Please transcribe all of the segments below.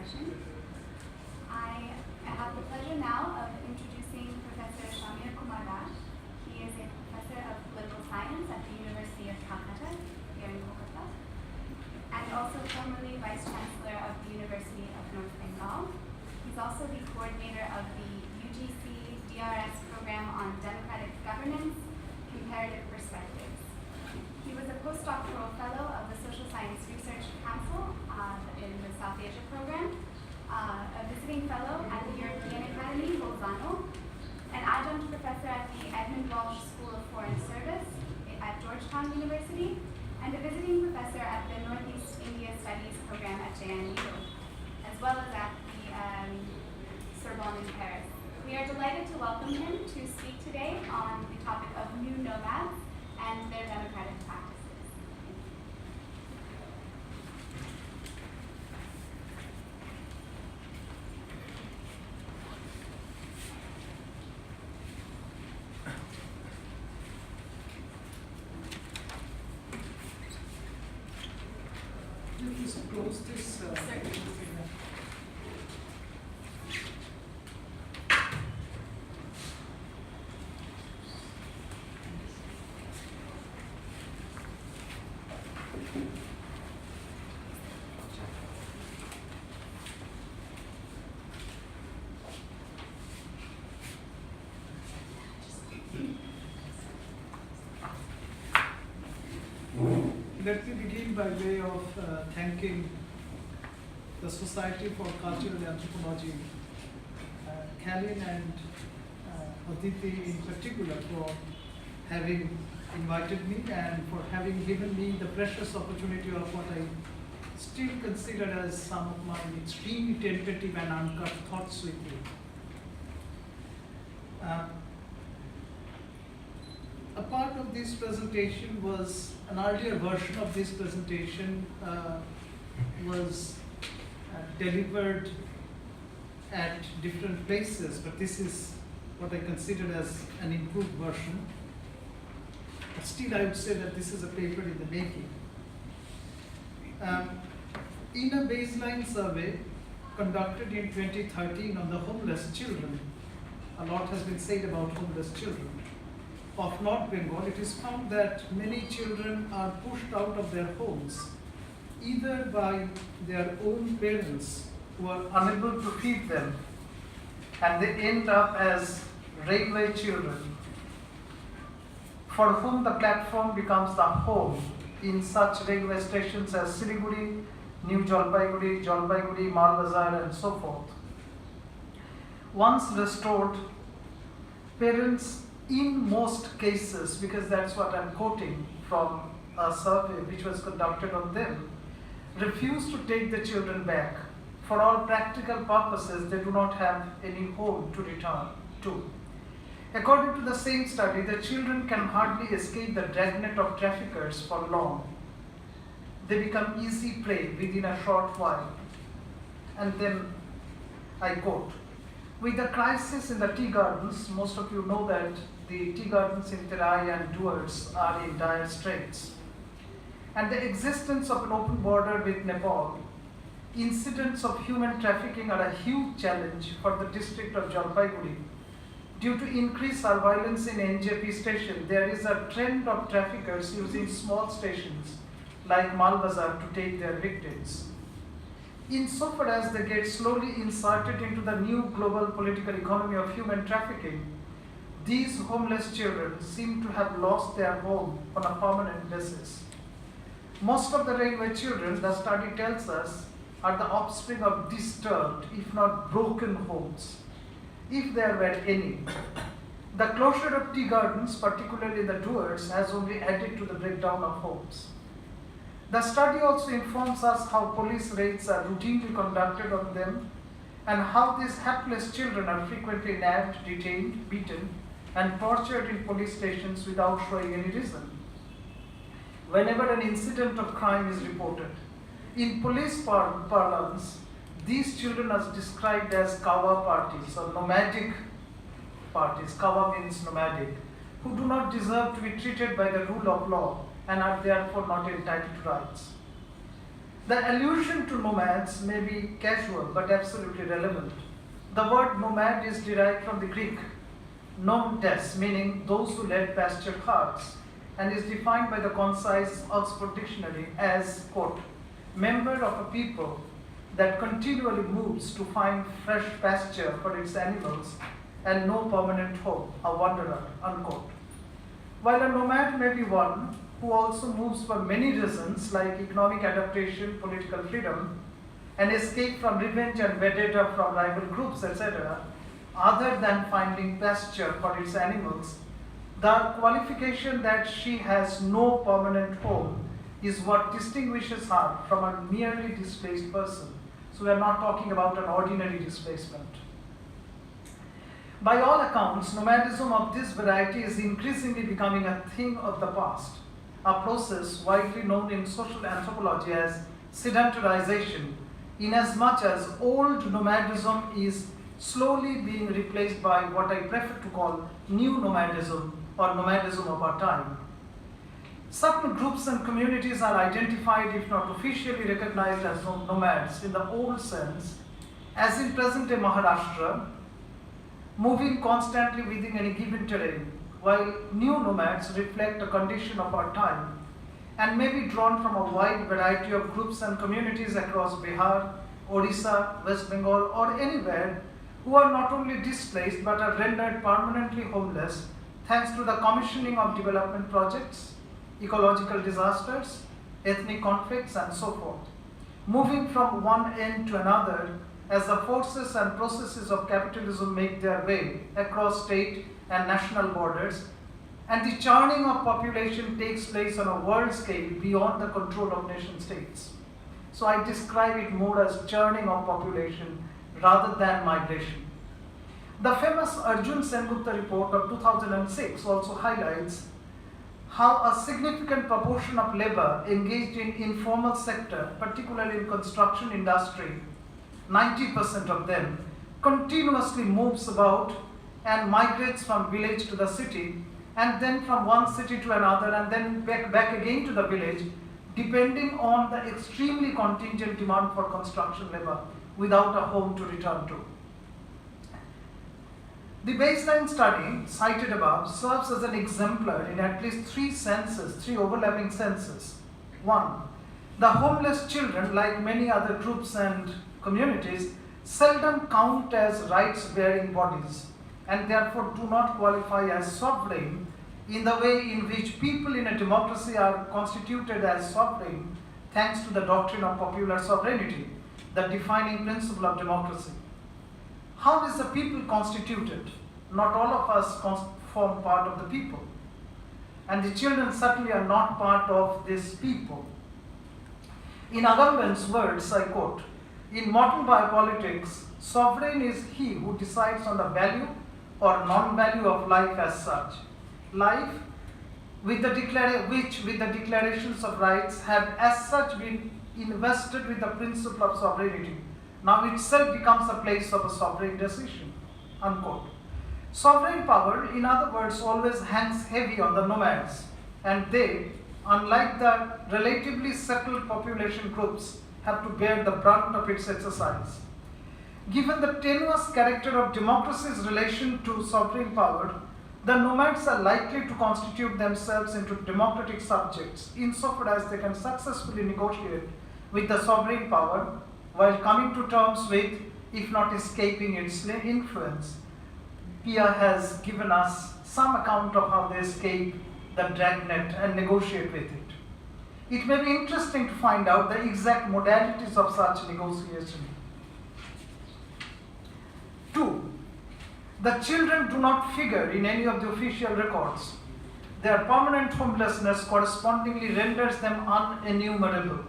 session. I have the pleasure now of introducing Professor Samir Kumar. He is a professor of political science at the University of Calcutta, here in Calcutta, and also formerly Vice Chancellor of the University of North Bengal. He's also the coordinator of the UGC DRS program on democratic governance, comparative perspectives. He was a postdoctoral fellow of the Social Science Research Council in the South Asia program, a visiting fellow at the European Academy, Bolzano, an adjunct professor at the Edmund Walsh School of Foreign Service at Georgetown University, and a visiting professor at the Northeast India Studies program at JNU, as well as at the Sorbonne in Paris. We are delighted to welcome him to speak today on the topic of new nomads and their democratic practices. Please close this. Let me begin by way of thanking the Society for Cultural Anthropology, Kalin and Aditi in particular, for having invited me and for having given me the precious opportunity of what I still consider as some of my extremely tentative and uncut thoughts with you. A part of this presentation was, an earlier version of this presentation was delivered at different places, but this is what I consider as an improved version. But still, I would say that this is a paper in the making. In a baseline survey conducted in 2013 on the homeless children, a lot has been said about homeless children, of North Bengal, it is found that many children are pushed out of their homes either by their own parents who are unable to feed them, and they end up as railway children for whom the platform becomes the home in such railway stations as Siliguri, New Jalpaiguri, Jalpaiguri, Malbazar, and so forth. Once restored, parents in most cases, because that's what I'm quoting from a survey which was conducted on them, refuse to take the children back. For all practical purposes, they do not have any home to return to. According to the same study, the children can hardly escape the dragnet of traffickers for long. They become easy prey within a short while. And then I quote, "With the crisis in the tea gardens," most of you know that the tea gardens in Terai and Duars are in dire straits, "and the existence of an open border with Nepal, incidents of human trafficking are a huge challenge for the district of Jalpaiguri. Due to increased surveillance in NJP station, there is a trend of traffickers using small stations like Malbazar to take their victims. Insofar as they get slowly inserted into the new global political economy of human trafficking, these homeless children seem to have lost their home on a permanent basis. Most of the railway children, the study tells us, are the offspring of disturbed, if not broken homes, if there were any. The closure of tea gardens, particularly in the Duars, has only added to the breakdown of homes. The study also informs us how police raids are routinely conducted on them and how these hapless children are frequently nabbed, detained, beaten, and tortured in police stations without showing any reason. Whenever an incident of crime is reported, in police parlance, these children are described as kawa parties or nomadic parties. Kawa means nomadic, who do not deserve to be treated by the rule of law and are therefore not entitled to rights. The allusion to nomads may be casual but absolutely relevant. The word nomad is derived from the Greek nomads, meaning those who led pastured herds, and is defined by the concise Oxford Dictionary as, quote, member of a people that continually moves to find fresh pasture for its animals and no permanent home, a wanderer, unquote. While a nomad may be one who also moves for many reasons like economic adaptation, political freedom, an escape from revenge and vendetta from rival groups, etc., other than finding pasture for its animals, the qualification that she has no permanent home is what distinguishes her from a merely displaced person. So we are not talking about an ordinary displacement. By all accounts, nomadism of this variety is increasingly becoming a thing of the past, a process widely known in social anthropology as sedentarization, inasmuch as old nomadism is slowly being replaced by what I prefer to call new nomadism or nomadism of our time. Certain groups and communities are identified, if not officially recognized as nomads in the old sense, as in present-day Maharashtra, moving constantly within any given terrain, while new nomads reflect a condition of our time and may be drawn from a wide variety of groups and communities across Bihar, Odisha, West Bengal, or anywhere who are not only displaced but are rendered permanently homeless thanks to the commissioning of development projects, ecological disasters, ethnic conflicts, and so forth, moving from one end to another as the forces and processes of capitalism make their way across state and national borders, and the churning of population takes place on a world scale beyond the control of nation states. So I describe it more as churning of population rather than migration. The famous Arjun Sengupta report of 2006 also highlights how a significant proportion of labor engaged in informal sector, particularly in construction industry, 90% of them, continuously moves about and migrates from village to the city, and then from one city to another, and then back again to the village, depending on the extremely contingent demand for construction labor without a home to return to. The baseline study cited above serves as an exemplar in at least three overlapping senses. One, the homeless children, like many other groups and communities, seldom count as rights-bearing bodies and therefore do not qualify as sovereign in the way in which people in a democracy are constituted as sovereign thanks to the doctrine of popular sovereignty, the defining principle of democracy. How is the people constituted? Not all of us form part of the people. And the children certainly are not part of this people. In Agamben's words, I quote, in modern biopolitics, sovereign is he who decides on the value or non-value of life as such. Life, which with the declarations of rights have as such been invested with the principle of sovereignty, now itself becomes a place of a sovereign decision, unquote. Sovereign power, in other words, always hangs heavy on the nomads, and they, unlike the relatively settled population groups, have to bear the brunt of its exercise. Given the tenuous character of democracy's relation to sovereign power, the nomads are likely to constitute themselves into democratic subjects insofar as they can successfully negotiate with the sovereign power while coming to terms with, if not escaping its influence. Pia has given us some account of how they escape the dragnet and negotiate with it. It may be interesting to find out the exact modalities of such negotiation. 2. The children do not figure in any of the official records. Their permanent homelessness correspondingly renders them unenumerable.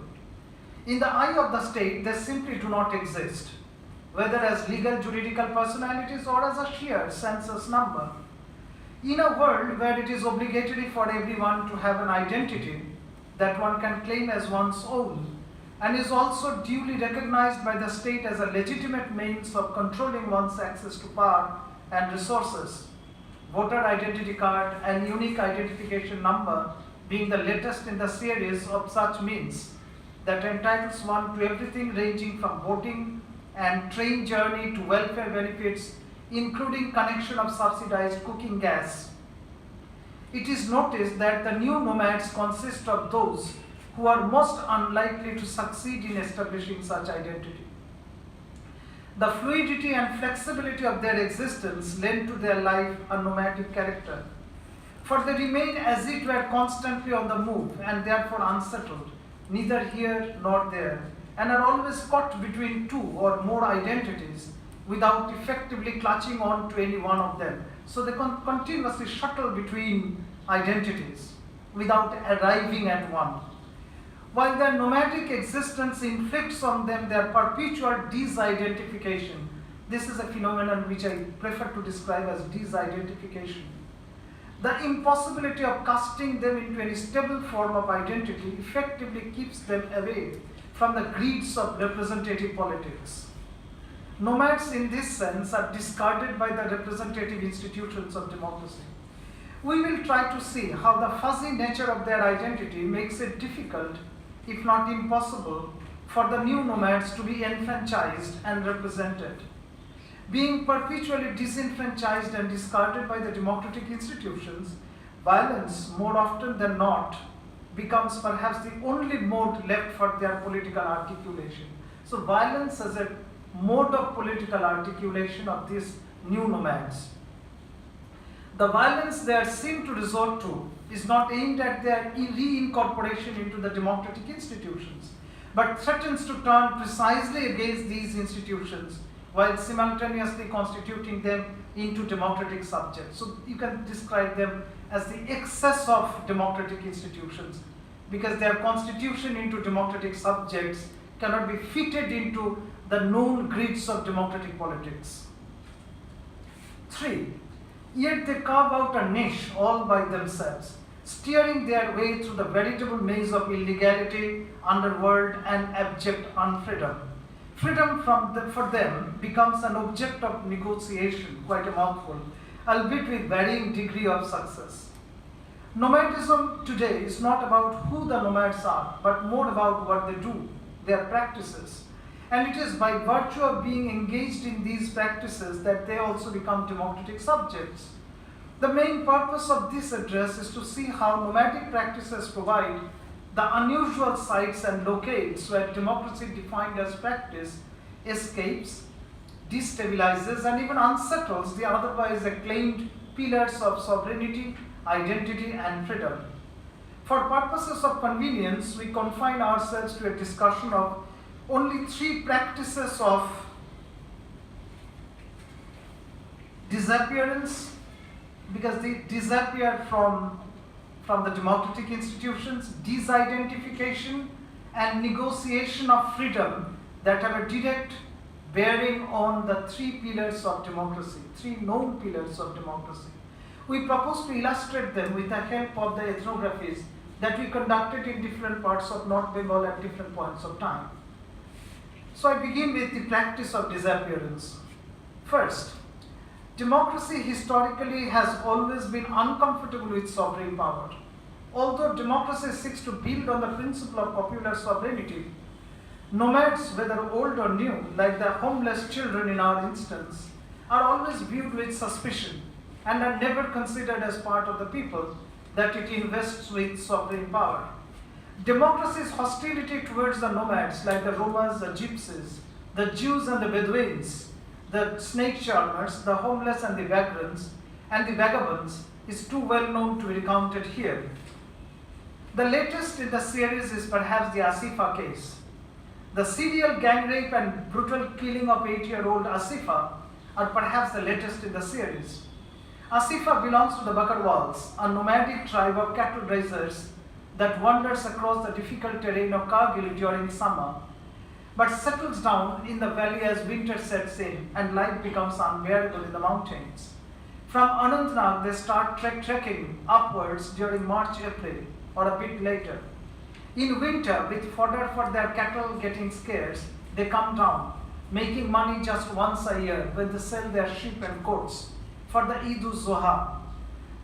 In the eye of the state, they simply do not exist, whether as legal juridical personalities or as a sheer census number. In a world where it is obligatory for everyone to have an identity that one can claim as one's own, and is also duly recognized by the state as a legitimate means of controlling one's access to power and resources, voter identity card and unique identification number being the latest in the series of such means, that entitles one to everything ranging from boating and train journey to welfare benefits, including connection of subsidized cooking gas. It is noticed that the new nomads consist of those who are most unlikely to succeed in establishing such identity. The fluidity and flexibility of their existence lend to their life a nomadic character, for they remain as it were constantly on the move and therefore unsettled, neither here nor there, and are always caught between two or more identities without effectively clutching on to any one of them. So they continuously shuttle between identities without arriving at one. While their nomadic existence inflicts on them their perpetual disidentification, this is a phenomenon which I prefer to describe as disidentification. The impossibility of casting them into any stable form of identity effectively keeps them away from the greeds of representative politics. Nomads in this sense are discarded by the representative institutions of democracy. We will try to see how the fuzzy nature of their identity makes it difficult, if not impossible, for the new nomads to be enfranchised and represented. Being perpetually disenfranchised and discarded by the democratic institutions, violence, more often than not, becomes perhaps the only mode left for their political articulation. So violence as a mode of political articulation of these new nomads. The violence they are seen to resort to is not aimed at their reincorporation into the democratic institutions, but threatens to turn precisely against these institutions while simultaneously constituting them into democratic subjects. So you can describe them as the excess of democratic institutions, because their constitution into democratic subjects cannot be fitted into the known grids of democratic politics. 3. Yet they carve out a niche all by themselves, steering their way through the veritable maze of illegality, underworld, and abject unfreedom. Freedom for them becomes an object of negotiation, quite a mouthful, albeit with varying degree of success. Nomadism today is not about who the nomads are, but more about what they do, their practices. And it is by virtue of being engaged in these practices that they also become democratic subjects. The main purpose of this address is to see how nomadic practices provide the unusual sites and locales where democracy defined as practice escapes, destabilizes, and even unsettles the otherwise acclaimed pillars of sovereignty, identity, and freedom. For purposes of convenience, we confine ourselves to a discussion of only 3 practices of disappearance, because they disappear from the democratic institutions, disidentification, and negotiation of freedom that have a direct bearing on the 3 pillars of democracy, 3 known pillars of democracy. We propose to illustrate them with the help of the ethnographies that we conducted in different parts of North Bengal at different points of time. So I begin with the practice of disappearance. First, democracy historically has always been uncomfortable with sovereign power. Although democracy seeks to build on the principle of popular sovereignty, nomads, whether old or new, like the homeless children in our instance, are always viewed with suspicion and are never considered as part of the people that it invests with sovereign power. Democracy's hostility towards the nomads, like the Romas, the Gypsies, the Jews and the Bedouins, the snake charmers, the homeless and the vagrants, and the vagabonds, is too well known to be recounted here. The latest in the series is perhaps the Asifa case. The serial gang rape and brutal killing of 8-year-old Asifa are perhaps the latest in the series. Asifa belongs to the Bakarwals, a nomadic tribe of cattle raisers that wanders across the difficult terrain of Kargil during summer, but settles down in the valley as winter sets in and life becomes unbearable in the mountains. From Anantnag, they start trekking upwards during March-April or a bit later. In winter, with fodder for their cattle getting scarce, they come down, making money just once a year when they sell their sheep and goats for the Eid-ul-Zoha.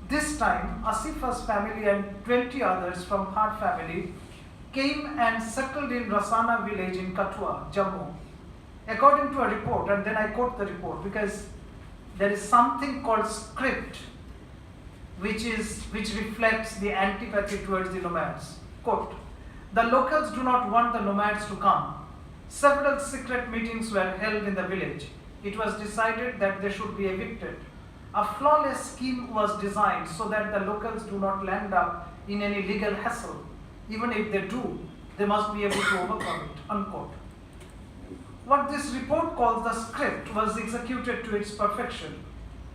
This time, Asifa's family and 20 others from her family came and settled in Rasana village in Kathua, Jammu. According to a report, and then I quote the report because there is something called script which reflects the antipathy towards the nomads. Quote, the locals do not want the nomads to come. Several secret meetings were held in the village. It was decided that they should be evicted. A flawless scheme was designed so that the locals do not land up in any legal hassle. Even if they do, they must be able to overcome it, unquote. What this report calls the script was executed to its perfection.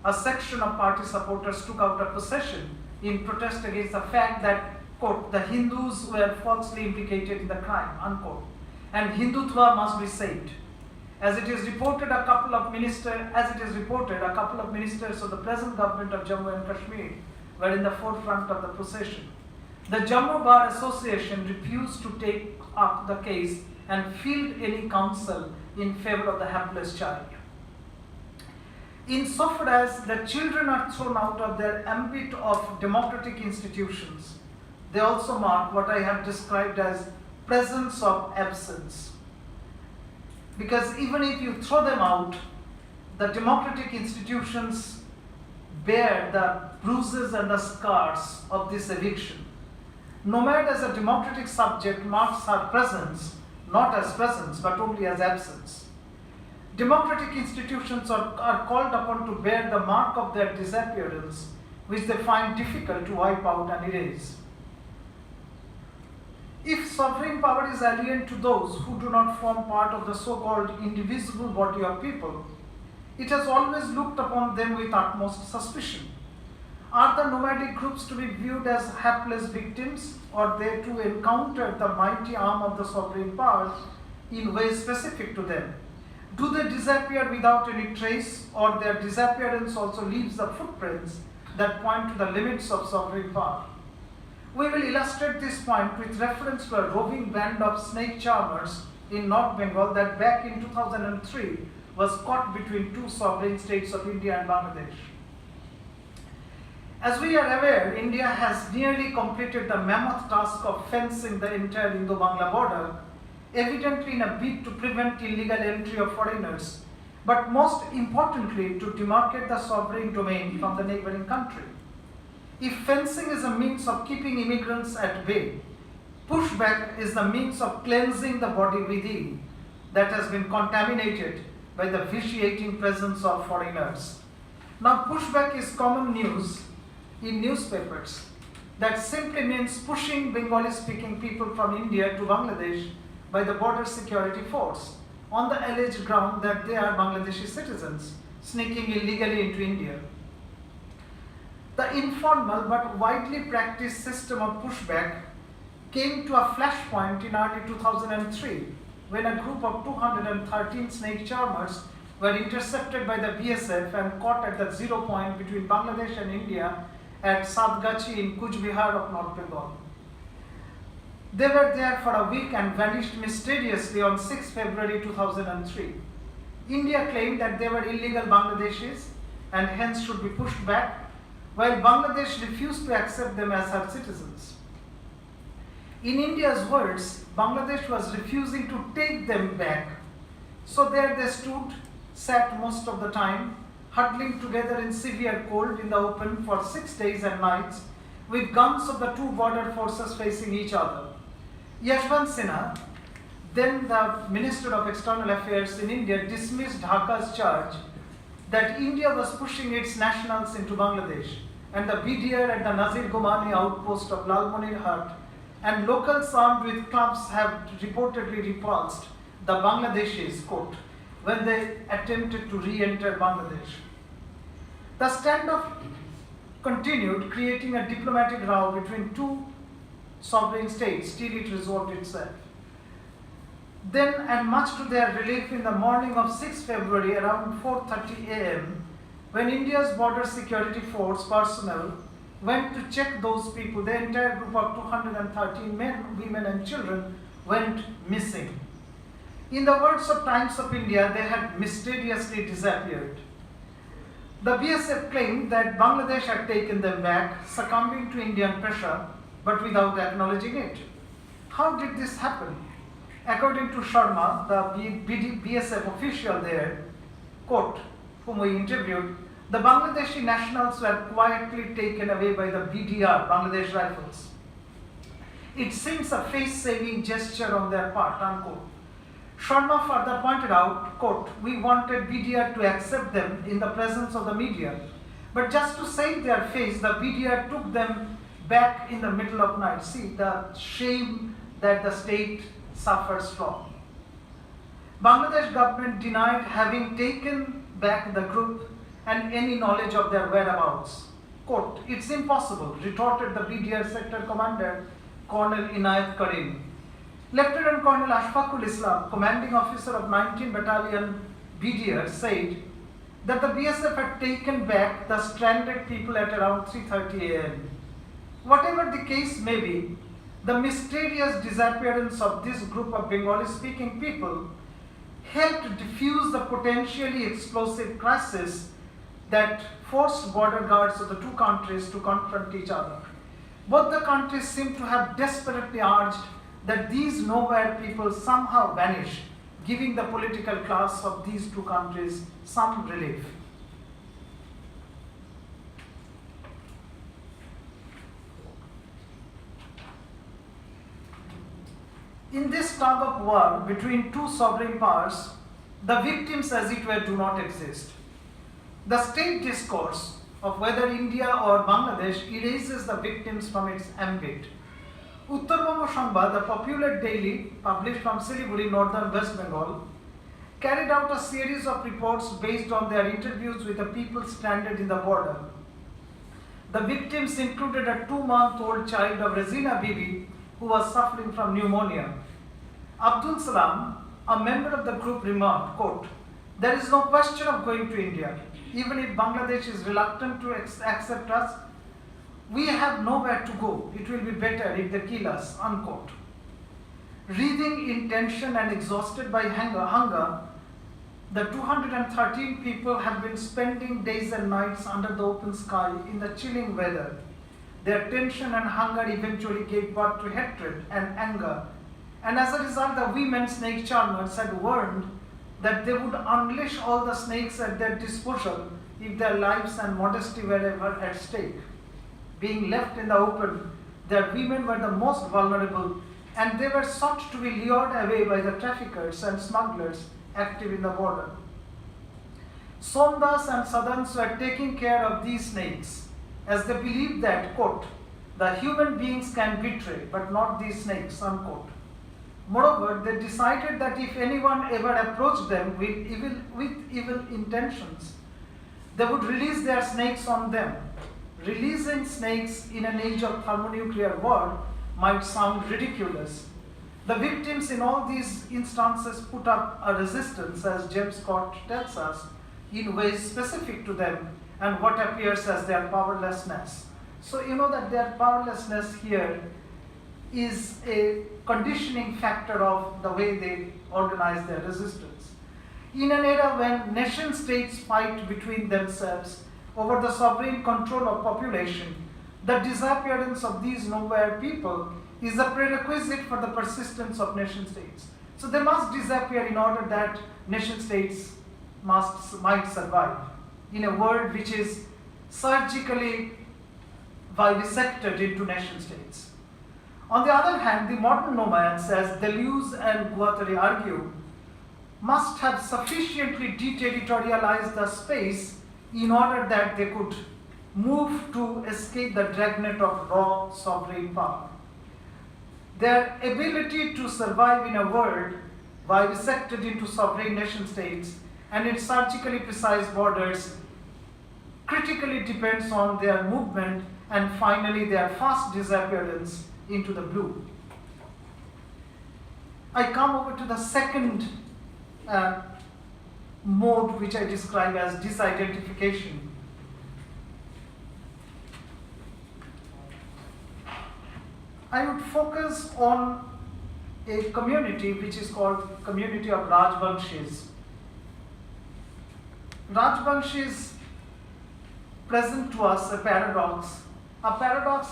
A section of party supporters took out a procession in protest against the fact that, quote, the Hindus were falsely implicated in the crime, unquote, and Hindutva must be saved. As it is reported, a couple of ministers of the present government of Jammu and Kashmir were in the forefront of the procession. The Jammu Bar Association refused to take up the case and field any counsel in favor of the hapless child. Insofar as the children are thrown out of their ambit of democratic institutions, they also mark what I have described as presence of absence. Because even if you throw them out, the democratic institutions bear the bruises and the scars of this eviction. Nomad as a democratic subject marks her presence, not as presence, but only as absence. Democratic institutions are called upon to bear the mark of their disappearance, which they find difficult to wipe out and erase. If sovereign power is alien to those who do not form part of the so-called indivisible body of people, it has always looked upon them with utmost suspicion. Are the nomadic groups to be viewed as hapless victims, or they to encounter the mighty arm of the sovereign powers in ways specific to them? Do they disappear without any trace, or their disappearance also leaves the footprints that point to the limits of sovereign power? We will illustrate this point with reference to a roving band of snake charmers in North Bengal that back in 2003 was caught between two sovereign states of India and Bangladesh. As we are aware, India has nearly completed the mammoth task of fencing the entire Indo-Bangla border, evidently in a bid to prevent illegal entry of foreigners, but most importantly to demarcate the sovereign domain from the neighboring country. If fencing is a means of keeping immigrants at bay, pushback is the means of cleansing the body within that has been contaminated by the vitiating presence of foreigners. Now, pushback is common news in newspapers. That simply means pushing Bengali-speaking people from India to Bangladesh by the border security force on the alleged ground that they are Bangladeshi citizens sneaking illegally into India. The informal but widely practiced system of pushback came to a flashpoint in early 2003 when a group of 213 snake charmers were intercepted by the BSF and caught at the zero point between Bangladesh and India at Sadgachi in Kuch Bihar of North Bengal. They were there for a week and vanished mysteriously on 6 February 2003. India claimed that they were illegal Bangladeshis and hence should be pushed back, while Bangladesh refused to accept them as her citizens. In India's words, Bangladesh was refusing to take them back. So there they stood, sat most of the time, huddling together in severe cold in the open for 6 days and nights, with guns of the two border forces facing each other. Yashwant Sinha, then the Minister of External Affairs in India, dismissed Dhaka's charge that India was pushing its nationals into Bangladesh, and the BDR at the Nazir Gomani outpost of Lalmonir Hut and locals armed with clubs have reportedly repulsed the Bangladeshis, quote, when they attempted to re-enter Bangladesh. The standoff continued, creating a diplomatic row between two sovereign states till it resolved itself. Then, and much to their relief, in the morning of 6 February around 4:30 a.m., when India's border security force personnel went to check those people, the entire group of 213 men, women and children went missing. In the words of Times of India, they had mysteriously disappeared. The BSF claimed that Bangladesh had taken them back, succumbing to Indian pressure, but without acknowledging it. How did this happen? According to Sharma, the BSF official there, quote, whom we interviewed, the Bangladeshi nationals were quietly taken away by the BDR, Bangladesh Rifles. It seems a face-saving gesture on their part, unquote. Sharma further pointed out, quote, we wanted BDR to accept them in the presence of the media, but just to save their face, the BDR took them back in the middle of night. See the shame that the state suffers from. Bangladesh government denied having taken back the group and any knowledge of their whereabouts. Quote, it's impossible, retorted the BDR sector commander, Colonel Inayat Karim. Lieutenant Colonel Ashfaqul Islam, commanding officer of 19 Battalion BDR, said that the BSF had taken back the stranded people at around 3:30 a.m. Whatever the case may be, the mysterious disappearance of this group of Bengali-speaking people helped diffuse the potentially explosive crisis that forced border guards of the two countries to confront each other. Both the countries seem to have desperately urged that these nowhere people somehow vanish, giving the political class of these two countries some relief. In this tug of war between two sovereign powers, the victims, as it were, do not exist. The state discourse of whether India or Bangladesh erases the victims from its ambit. Uttarbanga Sanbad, a popular daily published from Siliguri, northern West Bengal, carried out a series of reports based on their interviews with the people stranded in the border. The victims included a 2-month-old child of Razina Bibi who was suffering from pneumonia. Abdul Salam, a member of the group, remarked, quote, there is no question of going to India. Even if Bangladesh is reluctant to accept us, we have nowhere to go. It will be better if they kill us, unquote. Writhing in tension and exhausted by hunger, the 213 people have been spending days and nights under the open sky in the chilling weather. Their tension and hunger eventually gave birth to hatred and anger. And as a result, the women snake charmers had warned that they would unleash all the snakes at their disposal if their lives and modesty were ever at stake. Being left in the open, their women were the most vulnerable, and they were sought to be lured away by the traffickers and smugglers active in the border. Sondas and Sadans were taking care of these snakes, as they believed that, quote, the human beings can betray, but not these snakes, unquote. Moreover, they decided that if anyone ever approached them with evil intentions, they would release their snakes on them. Releasing snakes in an age of thermonuclear war might sound ridiculous. The victims in all these instances put up a resistance, as James Scott tells us, in ways specific to them and what appears as their powerlessness. So you know that their powerlessness here is a conditioning factor of the way they organize their resistance. In an era when nation states fight between themselves over the sovereign control of population, the disappearance of these nowhere people is a prerequisite for the persistence of nation states. So they must disappear in order that nation states might survive in a world which is surgically vivisected into nation states. On the other hand, the modern nomads, as Deleuze and Guattari argue, must have sufficiently deterritorialized the space in order that they could move to escape the dragnet of raw sovereign power. Their ability to survive in a world vivisected into sovereign nation states and its surgically precise borders critically depends on their movement and finally their fast disappearance into the blue. I come over to the second mode, which I describe as disidentification. I would focus on a community which is called community of Rajbanshis. Rajbanshis present to us a paradox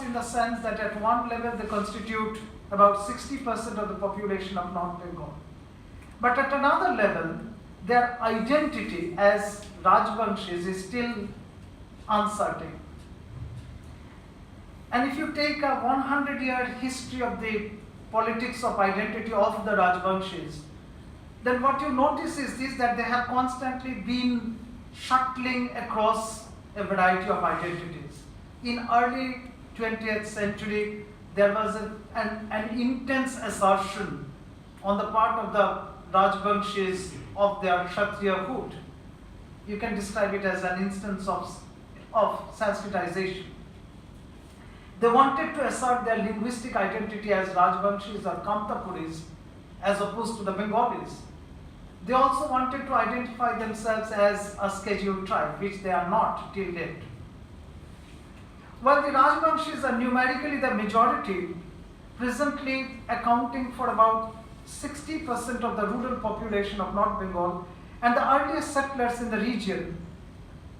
in the sense that at one level they constitute about 60% of the population of North Bengal. But at another level, their identity as Rajvanshis is still uncertain. And if you take a 100-year history of the politics of identity of the Rajvanshis, then what you notice is this, that they have constantly been shuttling across a variety of identities. In early 20th century, there was an intense assertion on the part of the Rajvanshis of their Kshatriyahood. You can describe it as an instance of Sanskritization. They wanted to assert their linguistic identity as Rajvanshis or Kamtapuris as opposed to the Bengalis. They also wanted to identify themselves as a scheduled tribe, which they are not till date. While the Rajvanshis are numerically the majority, presently accounting for about 60% of the rural population of North Bengal and the earliest settlers in the region,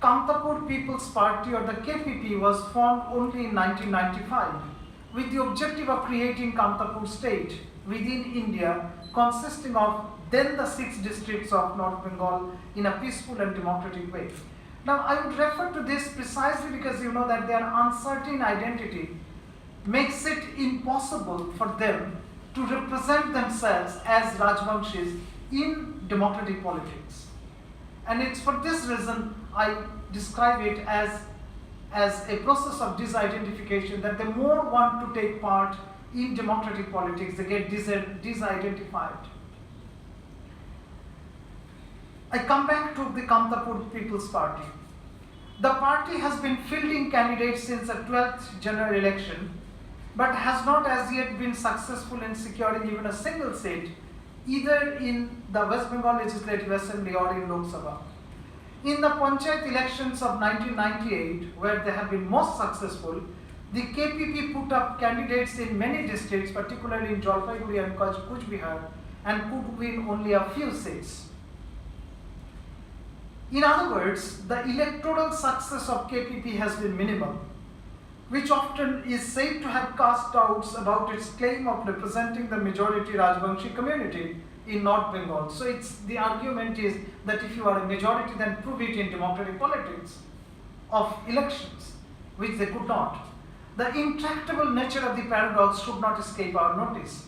Kamtapur People's Party, or the KPP, was formed only in 1995 with the objective of creating Kamtapur state within India, consisting of then the 6 districts of North Bengal in a peaceful and democratic way. Now, I would refer to this precisely because you know that their uncertain identity makes it impossible for them to represent themselves as Rajvanshis in democratic politics. And it's for this reason I describe it as a process of disidentification, that the more want to take part in democratic politics, they get disidentified. I come back to the Kamtapur People's Party. The party has been fielding candidates since the 12th general election, but has not as yet been successful in securing even a single seat, either in the West Bengal Legislative Assembly or in Lok Sabha. In the Panchayat elections of 1998, where they have been most successful, the KPP put up candidates in many districts, particularly in Jalpaiguri and Kuch Bihar, and could win only a few seats. In other words, the electoral success of KPP has been minimal, which often is said to have cast doubts about its claim of representing the majority Rajvanshi community in North Bengal. So the argument is that if you are a majority, then prove it in democratic politics of elections, which they could not. The intractable nature of the paradox should not escape our notice.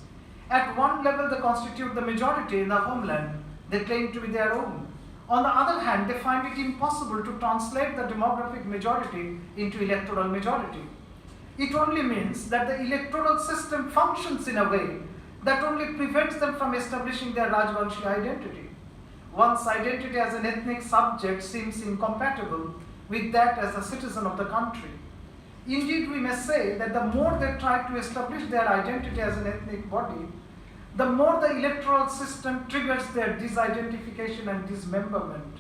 At one level, they constitute the majority in the homeland. They claim to be their own. On the other hand, they find it impossible to translate the demographic majority into electoral majority. It only means that the electoral system functions in a way that only prevents them from establishing their Rajvanshi identity. One's identity as an ethnic subject seems incompatible with that as a citizen of the country. Indeed, we may say that the more they try to establish their identity as an ethnic body, the more the electoral system triggers their disidentification and dismemberment.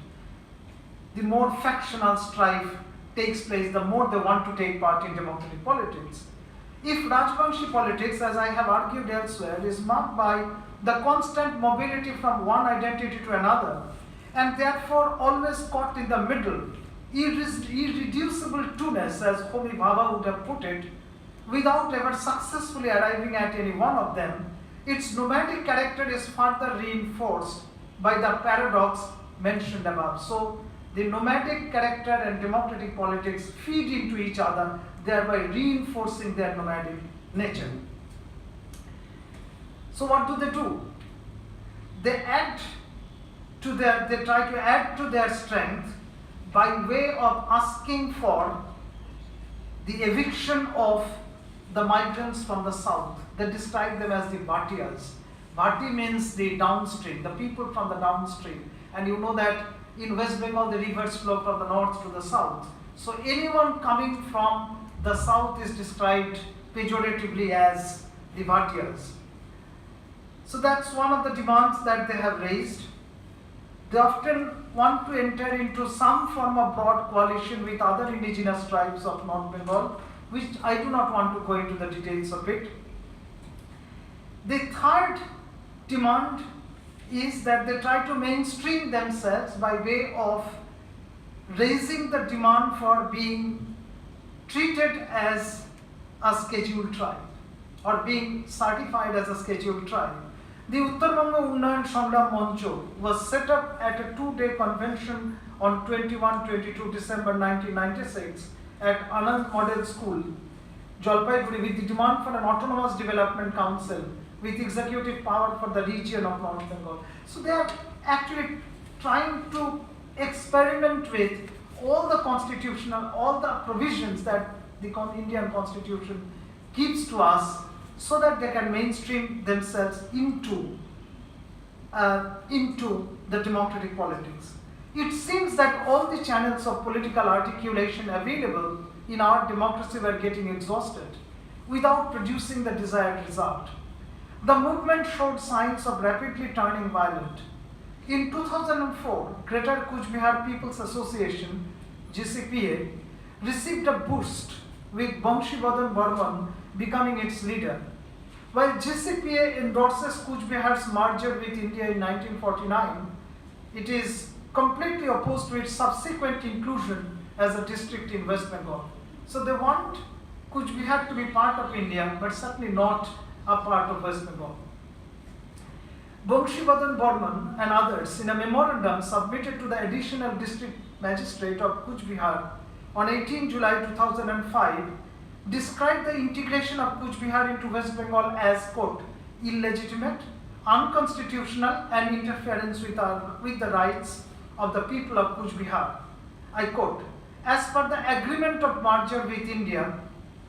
The more factional strife takes place, the more they want to take part in democratic politics. If Rajvanshi politics, as I have argued elsewhere, is marked by the constant mobility from one identity to another, and therefore always caught in the middle, irreducible two-ness, as Homi Bhabha would have put it, without ever successfully arriving at any one of them, its nomadic character is further reinforced by the paradox mentioned above. So, the nomadic character and democratic politics feed into each other, thereby reinforcing their nomadic nature. So, what do? They try to add to their strength by way of asking for the eviction of the migrants from the south. They describe them as the Bhatiyas. Bhati means the downstream, the people from the downstream. And you know that in West Bengal, the rivers flow from the north to the south. So anyone coming from the south is described pejoratively as the Bhatiyas. So that's one of the demands that they have raised. They often want to enter into some form of broad coalition with other indigenous tribes of North Bengal, which I do not want to go into the details of it. The third demand is that they try to mainstream themselves by way of raising the demand for being treated as a scheduled tribe or being certified as a scheduled tribe. The Uttarbanga Unnayan Sangram Mancho was set up at a 2-day convention on 21-22 December 1996 at Anand Model School, Jalpaiguri, with the demand for an autonomous development council with executive power for the region of North Bengal. So they are actually trying to experiment with all the constitutional, all the provisions that the Indian Constitution gives to us, so that they can mainstream themselves into the democratic politics. It seems that all the channels of political articulation available in our democracy were getting exhausted without producing the desired result. The movement showed signs of rapidly turning violent. In 2004, Greater Kuch Bihar People's Association, GCPA, received a boost with Banshivadan Burman becoming its leader. While GCPA endorses Kuch Bihar's merger with India in 1949, it is completely opposed to its subsequent inclusion as a district in West Bengal. So they want Kuch Bihar to be part of India, but certainly not a part of West Bengal. Banshivadan Burman and others, in a memorandum submitted to the Additional District Magistrate of Kuch Bihar on 18 July 2005, described the integration of Kuch Bihar into West Bengal as, quote, illegitimate, unconstitutional, and interference with the rights of the people of Kuch Bihar. I quote, as per the agreement of merger with India,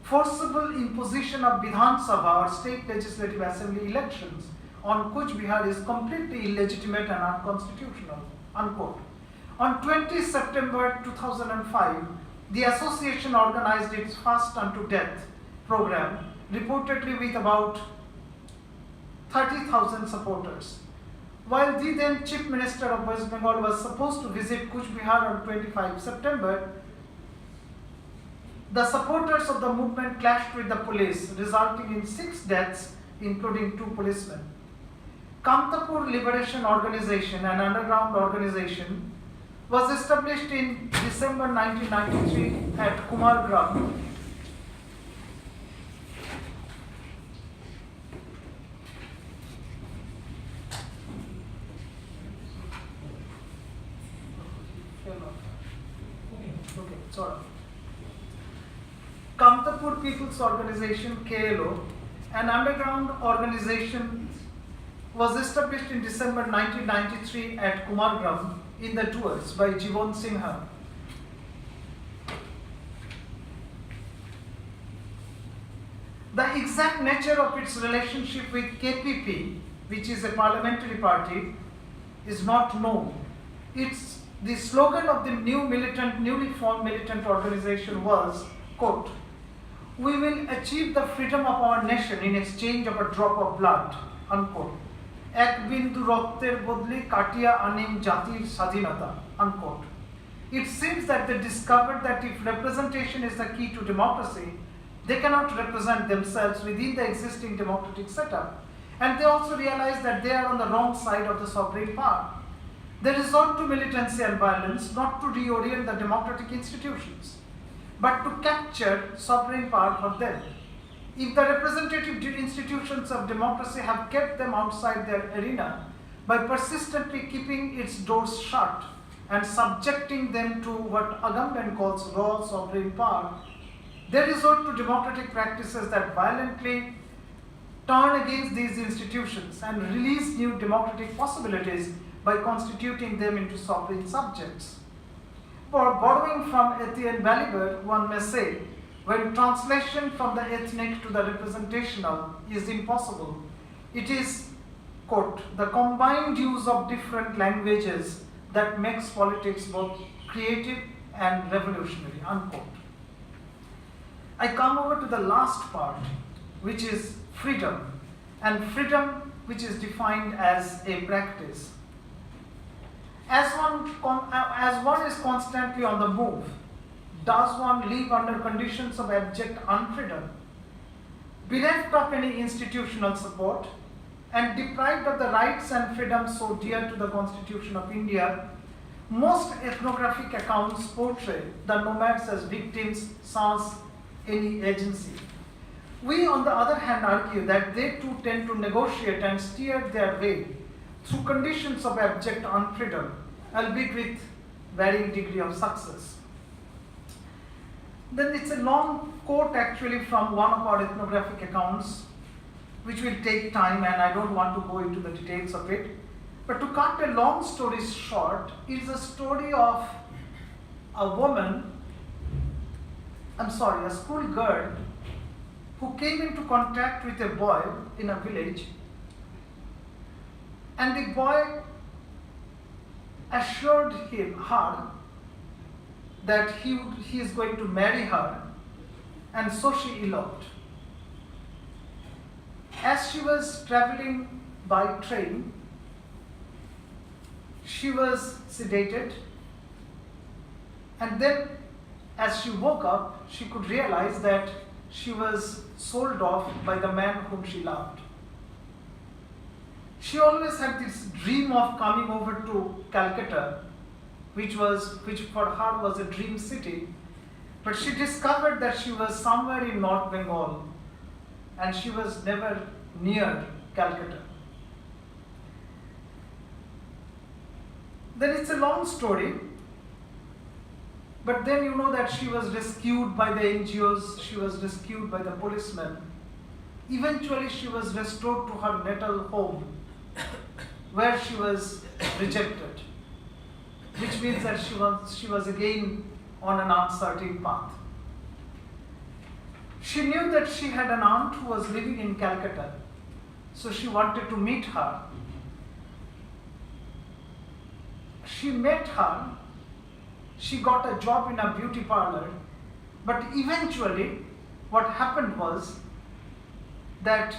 forcible imposition of Vidhan Sabha or state legislative assembly elections on Kuch Bihar is completely illegitimate and unconstitutional, unquote. On 20 September 2005, the association organized its Fast Unto Death program, reportedly with about 30,000 supporters. While the then Chief Minister of West Bengal was supposed to visit Kuch Bihar on 25 September, the supporters of the movement clashed with the police, resulting in 6 deaths, including 2 policemen. Kamtapur Liberation Organization, an underground organization, was established in December 1993 at Kumar Gram. Kamtapur People's Organization, KLO, an underground organization, was established in December 1993 at Kumargram in the tours by Jivon Sinha. The exact nature of its relationship with KPP, which is a parliamentary party, is not known. The slogan of the newly formed militant organization was, quote, we will achieve the freedom of our nation in exchange of a drop of blood, unquote. Ek bindu rokter bodli katia anim jatir sadhinata, unquote. It seems that they discovered that if representation is the key to democracy, they cannot represent themselves within the existing democratic setup. And they also realize that they are on the wrong side of the sovereign power. They resort to militancy and violence not to reorient the democratic institutions, but to capture sovereign power for them. If the representative institutions of democracy have kept them outside their arena by persistently keeping its doors shut and subjecting them to what Agamben calls raw sovereign power, they resort to democratic practices that violently turn against these institutions and release new democratic possibilities by constituting them into sovereign subjects. For borrowing from Etienne Balibar, one may say, when translation from the ethnic to the representational is impossible, it is, quote, the combined use of different languages that makes politics both creative and revolutionary, unquote. I come over to the last part, which is freedom, and freedom which is defined as a practice. As one is constantly on the move, does one live under conditions of abject unfreedom? Bereft of any institutional support and deprived of the rights and freedoms so dear to the Constitution of India, most ethnographic accounts portray the nomads as victims sans any agency. We, on the other hand, argue that they too tend to negotiate and steer their way through conditions of abject unfreedom, albeit with varying degree of success. Then it's a long quote actually from one of our ethnographic accounts, which will take time, and I don't want to go into the details of it. But to cut a long story short, is a story of a schoolgirl who came into contact with a boy in a village, and the boy assured her that he is going to marry her, and so she eloped. As she was traveling by train, she was sedated, and then as she woke up, she could realize that she was sold off by the man whom she loved. She always had this dream of coming over to Calcutta, which for her was a dream city, but she discovered that she was somewhere in North Bengal and she was never near Calcutta. Then it's a long story, but then you know that she was rescued by the NGOs, she was rescued by the policemen. Eventually she was restored to her natal home, where she was rejected, which means that she was again on an uncertain path. She knew that she had an aunt who was living in Calcutta, so she wanted to meet her. She met her, she got a job in a beauty parlor, but eventually what happened was that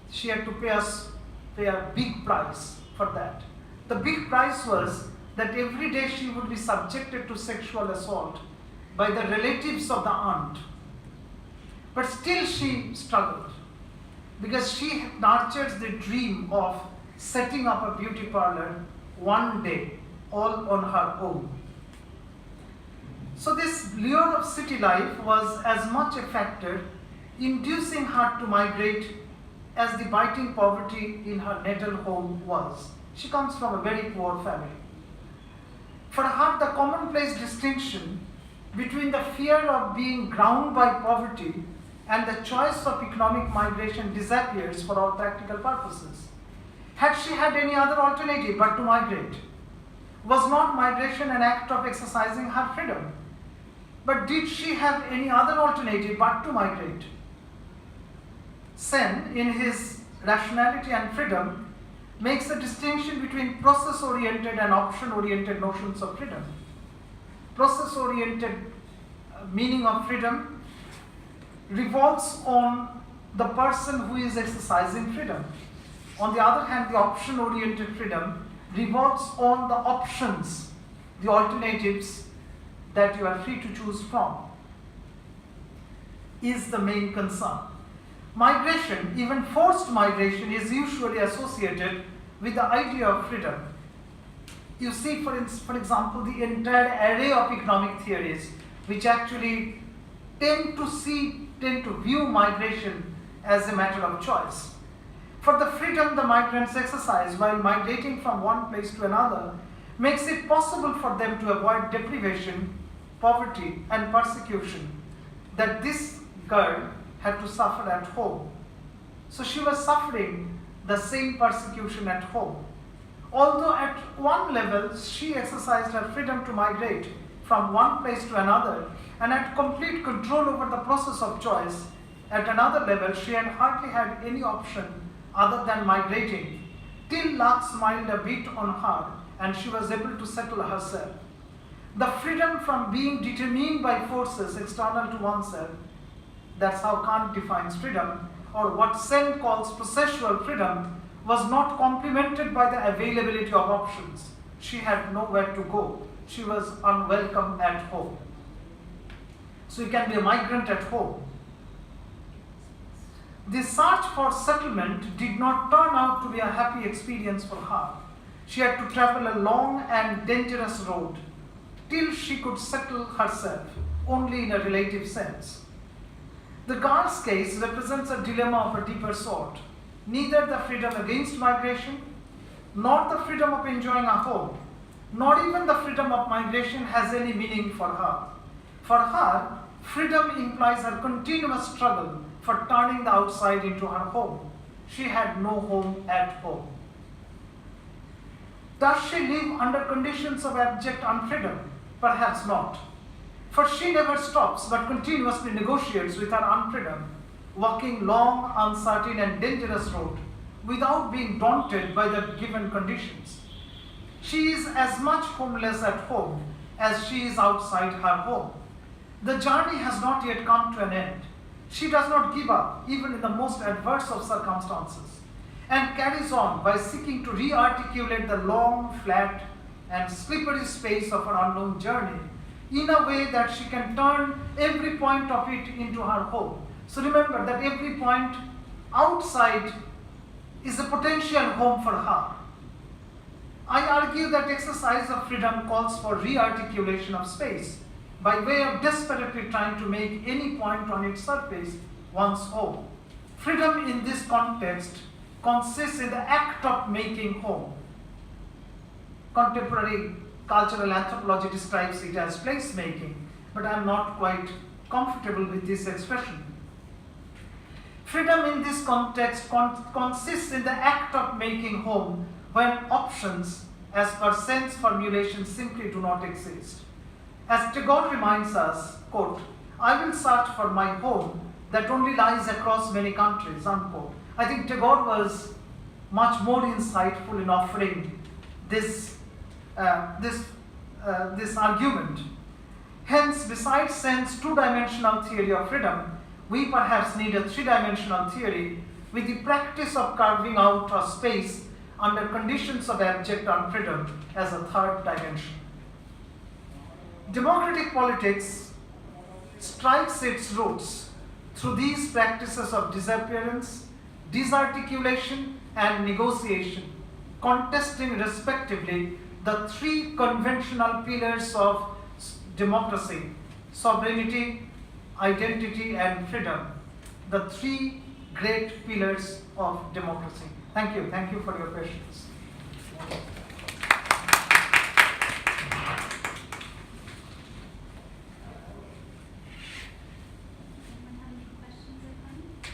she had to pay a big price for that. The big price was that every day she would be subjected to sexual assault by the relatives of the aunt. But still she struggled, because she nurtured the dream of setting up a beauty parlor one day, all on her own. So this lure of city life was as much a factor inducing her to migrate as the biting poverty in her natal home was. She comes from a very poor family. For her, the commonplace distinction between the fear of being ground by poverty and the choice of economic migration disappears for all practical purposes. Had she had any other alternative but to migrate? Was not migration an act of exercising her freedom? But did she have any other alternative but to migrate? Sen, in his Rationality and Freedom, makes a distinction between process-oriented and option-oriented notions of freedom. Process-oriented meaning of freedom revolves on the person who is exercising freedom. On the other hand, the option-oriented freedom revolves on the options, the alternatives that you are free to choose from, is the main concern. Migration, even forced migration, is usually associated with the idea of freedom. You see, for example, the entire array of economic theories which actually tend to view migration as a matter of choice. For the freedom the migrants exercise while migrating from one place to another makes it possible for them to avoid deprivation, poverty, and persecution that this girl had to suffer at home. So she was suffering the same persecution at home. Although at one level she exercised her freedom to migrate from one place to another and had complete control over the process of choice, at another level she had hardly had any option other than migrating, till luck smiled a bit on her and she was able to settle herself. The freedom from being determined by forces external to oneself, that's how Kant defines freedom, or what Sen calls processual freedom, was not complemented by the availability of options. She had nowhere to go. She was unwelcome at home. So you can be a migrant at home. The search for settlement did not turn out to be a happy experience for her. She had to travel a long and dangerous road till she could settle herself, only in a relative sense. The girl's case represents a dilemma of a deeper sort. Neither the freedom against migration, nor the freedom of enjoying a home, nor even the freedom of migration has any meaning for her. For her, freedom implies her continuous struggle for turning the outside into her home. She had no home at home. Does she live under conditions of abject unfreedom? Perhaps not. For she never stops but continuously negotiates with her unfreedom, walking long, uncertain and dangerous road without being daunted by the given conditions. She is as much homeless at home as she is outside her home. The journey has not yet come to an end. She does not give up even in the most adverse of circumstances, and carries on by seeking to re-articulate the long, flat and slippery space of her unknown journey in a way that she can turn every point of it into her home. So remember that every point outside is a potential home for her. I argue that exercise of freedom calls for re-articulation of space by way of desperately trying to make any point on its surface one's home. Freedom in this context consists in the act of making home. Contemporary cultural anthropology describes it as placemaking, but I am not quite comfortable with this expression. Freedom in this context consists in the act of making home when options, as per sense formulation, simply do not exist. As Tagore reminds us, quote, "I will search for my home that only lies across many countries," unquote. I think Tagore was much more insightful in offering this argument. Hence, besides Sen's two-dimensional theory of freedom, we perhaps need a three-dimensional theory with the practice of carving out a space under conditions of abject unfreedom as a third dimension. Democratic politics strikes its roots through these practices of disappearance, disarticulation, and negotiation, contesting respectively the three conventional pillars of democracy: sovereignty, identity, and freedom. The three great pillars of democracy. Thank you. Thank you for your patience. Anyone have any questions or comments?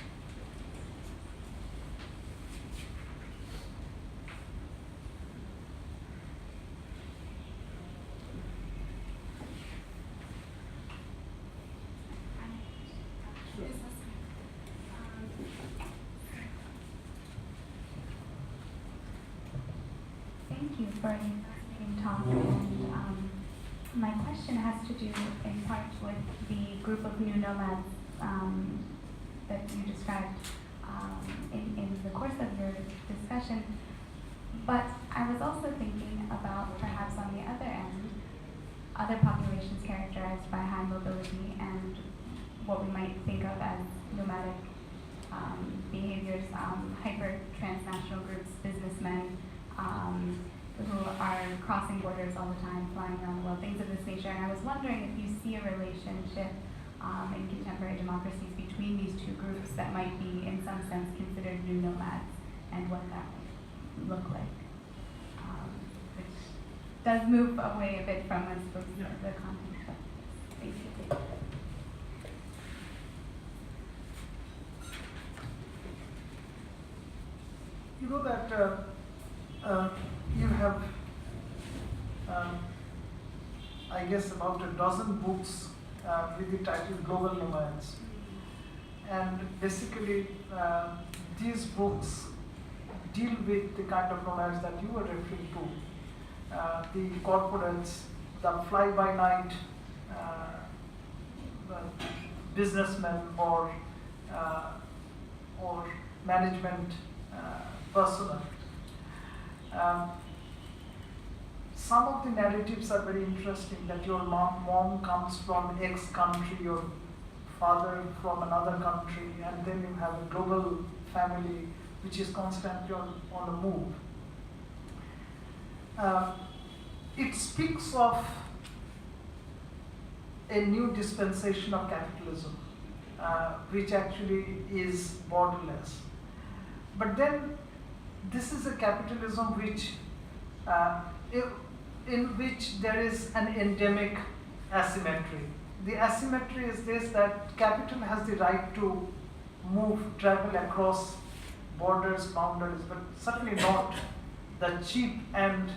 Thank you for a fascinating talk. And my question has to do in part with the group of new nomads that you described in the course of your discussion. But I was also thinking about perhaps on the other end, other populations characterized by high mobility and what we might think of as nomadic behaviors, hyper-transnational groups, businessmen, who are crossing borders all the time, flying around the world, things of this nature. And I was wondering if you see a relationship in contemporary democracies between these two groups that might be, in some sense, considered new nomads, and what that would look like. Which does move away a bit from, I suppose, the content of this. Thank you. You know that you have, I guess, about a dozen books with the title Global Nomads. And basically, these books deal with the kind of nomads that you were referring to. The corporates, the fly-by-night businessmen or management personnel. Some of the narratives are very interesting, that your mom comes from X country, your father from another country, and then you have a global family which is constantly on the move. It speaks of a new dispensation of capitalism. which actually is borderless. But then this is a capitalism in which there is an endemic asymmetry. The asymmetry is this, that capital has the right to travel across borders, boundaries, but certainly not the cheap and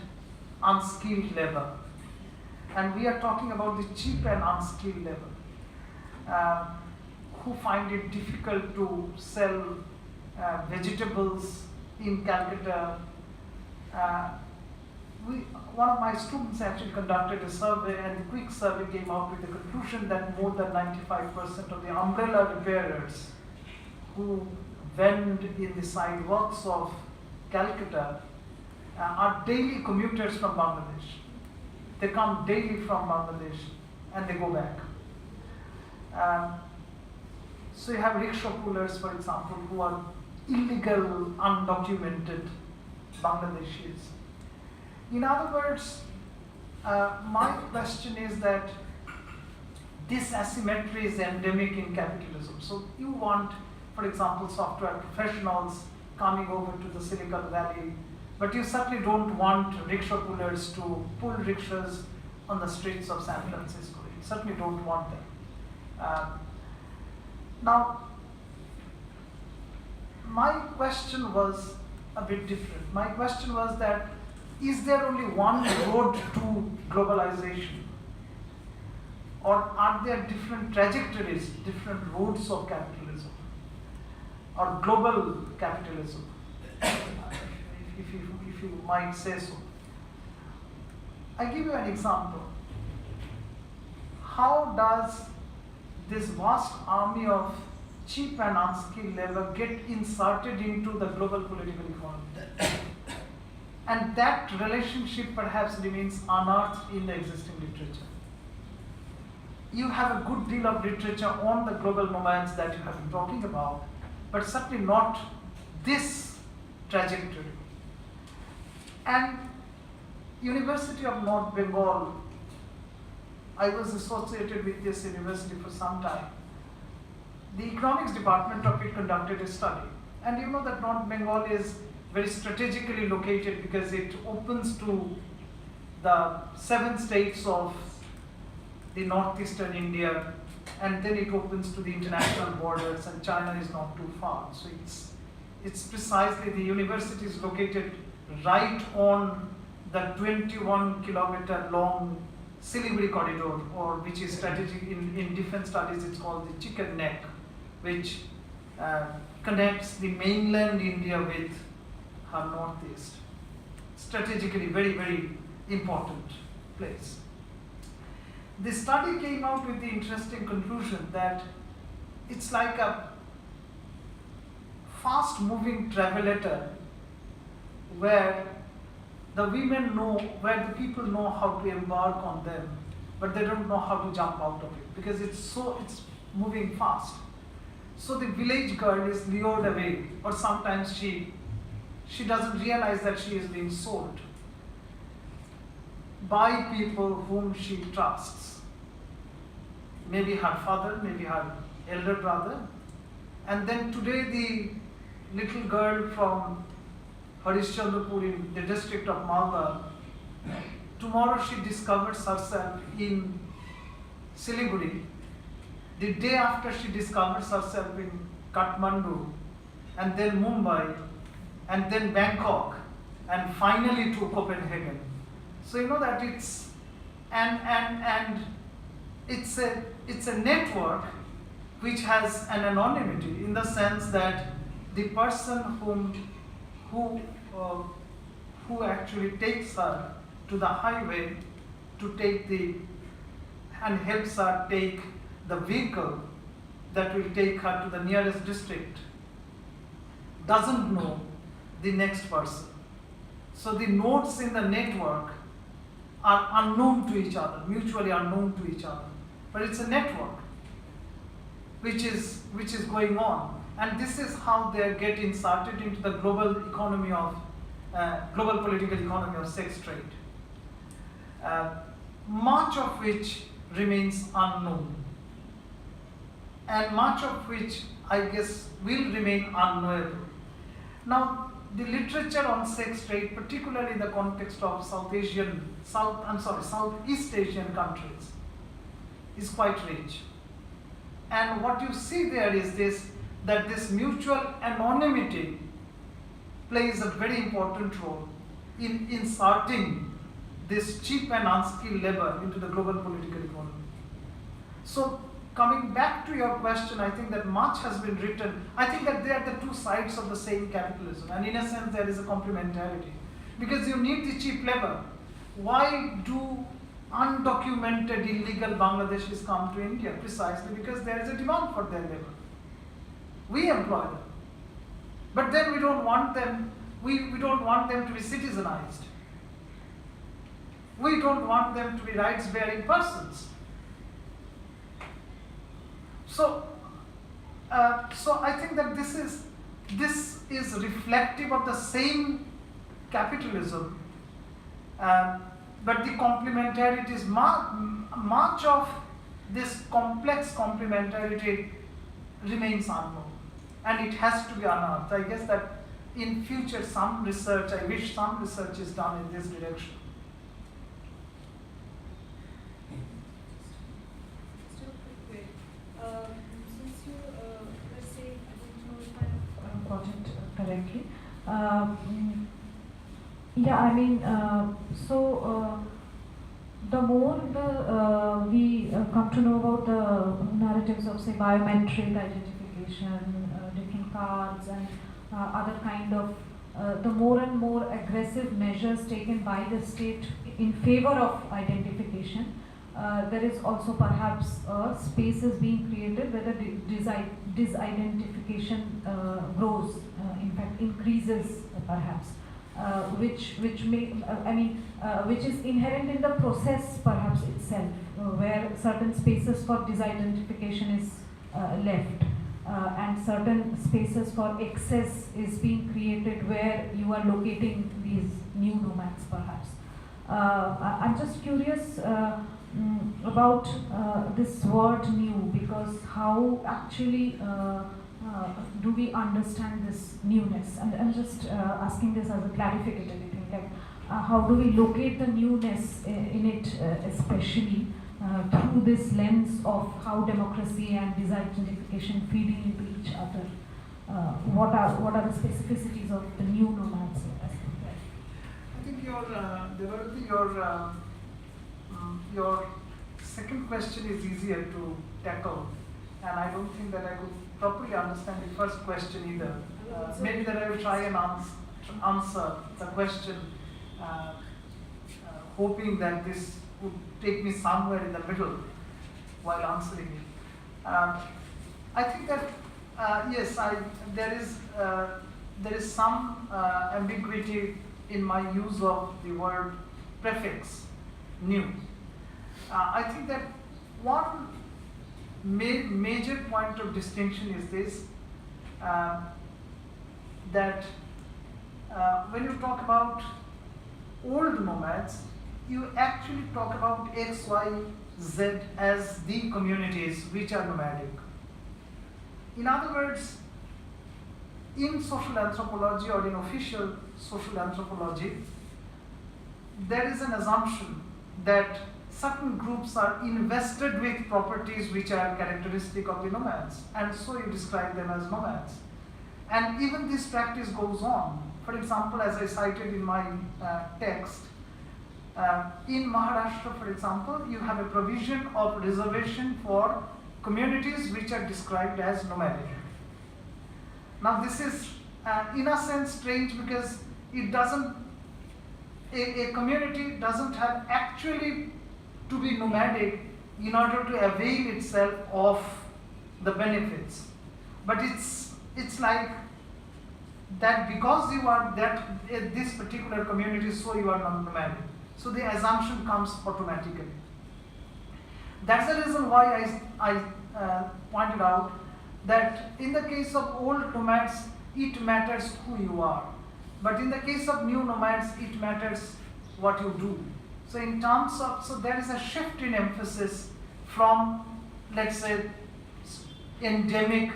unskilled level. And we are talking about the cheap and unskilled level, who find it difficult to sell vegetables in Calcutta. One of my students actually conducted a survey, and the quick survey came out with the conclusion that more than 95% of the umbrella repairers who vend in the sidewalks of Calcutta are daily commuters from Bangladesh. They come daily from Bangladesh and they go back. So you have rickshaw pullers, for example, who are illegal, undocumented Bangladeshis. In other words, my question is that this asymmetry is endemic in capitalism. So you want, for example, software professionals coming over to the Silicon Valley, but you certainly don't want rickshaw pullers to pull rickshaws on the streets of San Francisco. You certainly don't want them. Now, my question was a bit different. My question was that, is there only one road to globalization? Or are there different trajectories, different roads of capitalism? Or global capitalism, if you might say so. I give you an example. How does this vast army of cheap and unskilled labor get inserted into the global political economy? And that relationship perhaps remains unearthed in the existing literature. You have a good deal of literature on the global nomads that you have been talking about, but certainly not this trajectory. And University of North Bengal, I was associated with this university for some time. The economics department of it conducted a study. And you know that North Bengal is very strategically located because it opens to the 7 states of the northeastern India, and then it opens to the international borders, and China is not too far. So it's precisely, the university is located right on the 21-kilometer long Siliguri corridor, or which is strategic in defense studies, it's called the chicken neck, which connects the mainland India with her northeast. Strategically very, very important place. The study came out with the interesting conclusion that it's like a fast-moving travelator where the people know how to embark on them, but they don't know how to jump out of it because it's moving fast. So the village girl is lured away, or sometimes she doesn't realize that she is being sold by people whom she trusts. Maybe her father, maybe her elder brother. And then today the little girl from Harishchandrapur in the district of Malda, tomorrow she discovers herself in Siliguri. The day after she discovers herself in Kathmandu, and then Mumbai, and then Bangkok, and finally to Copenhagen. So you know that it's a network which has an anonymity, in the sense that the person who actually takes her to the highway to take and helps her take the vehicle that will take her to the nearest district doesn't know the next person. So the nodes in the network are unknown to each other, mutually unknown to each other. But it's a network which is going on. And this is how they get inserted into the global political economy of sex trade, much of which remains unknown. and much of which I guess will remain unknowable. Now, the literature on sex trade, particularly in the context of Southeast Asian countries, is quite rich. And what you see there is that this mutual anonymity plays a very important role in inserting this cheap and unskilled labor into the global political economy. So, coming back to your question, I think that much has been written. I think that they are the two sides of the same capitalism, and in a sense there is a complementarity. Because you need the cheap labor. Why do undocumented illegal Bangladeshis come to India? Precisely because there is a demand for their labor. We employ them. But then we don't want them to be citizenized. We don't want them to be rights-bearing persons. So I think that this is reflective of the same capitalism, but the complementarity is much of this complex complementarity remains unknown, and it has to be unearthed. I guess that in future I wish some research is done in this direction. Since you were saying, I don't know if I have got it correctly. Yeah, I mean, the more we come to know about the narratives of, say, biometric identification, different cards, and other kind of, the more and more aggressive measures taken by the state in favor of identification, there is also perhaps spaces being created where the disidentification grows, in fact increases perhaps, which is inherent in the process perhaps itself, where certain spaces for disidentification is left, and certain spaces for excess is being created where you are locating these new nomads perhaps. I'm just curious about this word new, because how actually do we understand this newness? And I'm just asking this as a clarificatory thing, like how do we locate the newness in it, especially through this lens of how democracy and disidentification feeding into each other? What are the specificities of the new nomads? I think your second question is easier to tackle, and I don't think that I could properly understand the first question either. Maybe that I will try and answer the question, hoping that this would take me somewhere in the middle while answering it. I think that yes, there is some ambiguity in my use of the word prefix, new. I think that one major point of distinction is this, that when you talk about old nomads, you actually talk about X, Y, Z as the communities which are nomadic. In other words, in social anthropology or in official social anthropology, there is an assumption that certain groups are invested with properties which are characteristic of the nomads, and so you describe them as nomads. And even this practice goes on. For example, as I cited in my text, in Maharashtra, for example, you have a provision of reservation for communities which are described as nomadic. Now this is in a sense strange, because it doesn't, a community doesn't have actually to be nomadic in order to avail itself of the benefits. But it's like that because you are this particular community, so you are nomadic. So the assumption comes automatically. That's the reason why I pointed out that in the case of old nomads, it matters who you are. But in the case of new nomads, it matters what you do. So in terms of, so there is a shift in emphasis from, let's say, endemic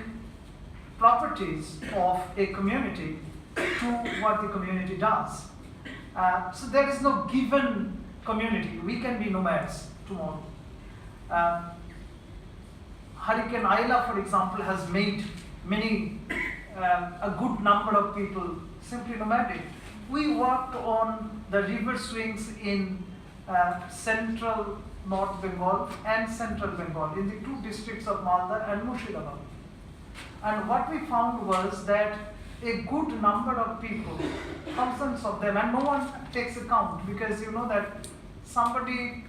properties of a community to what the community does. So there is no given community. We can be nomads tomorrow. Hurricane Ayla, for example, has made a good number of people simply nomadic. We worked on the river swings in central North Bengal and central Bengal, in the two districts of Malda and Murshidabad. And what we found was that a good number of people, thousands of them, and no one takes account, because you know that somebody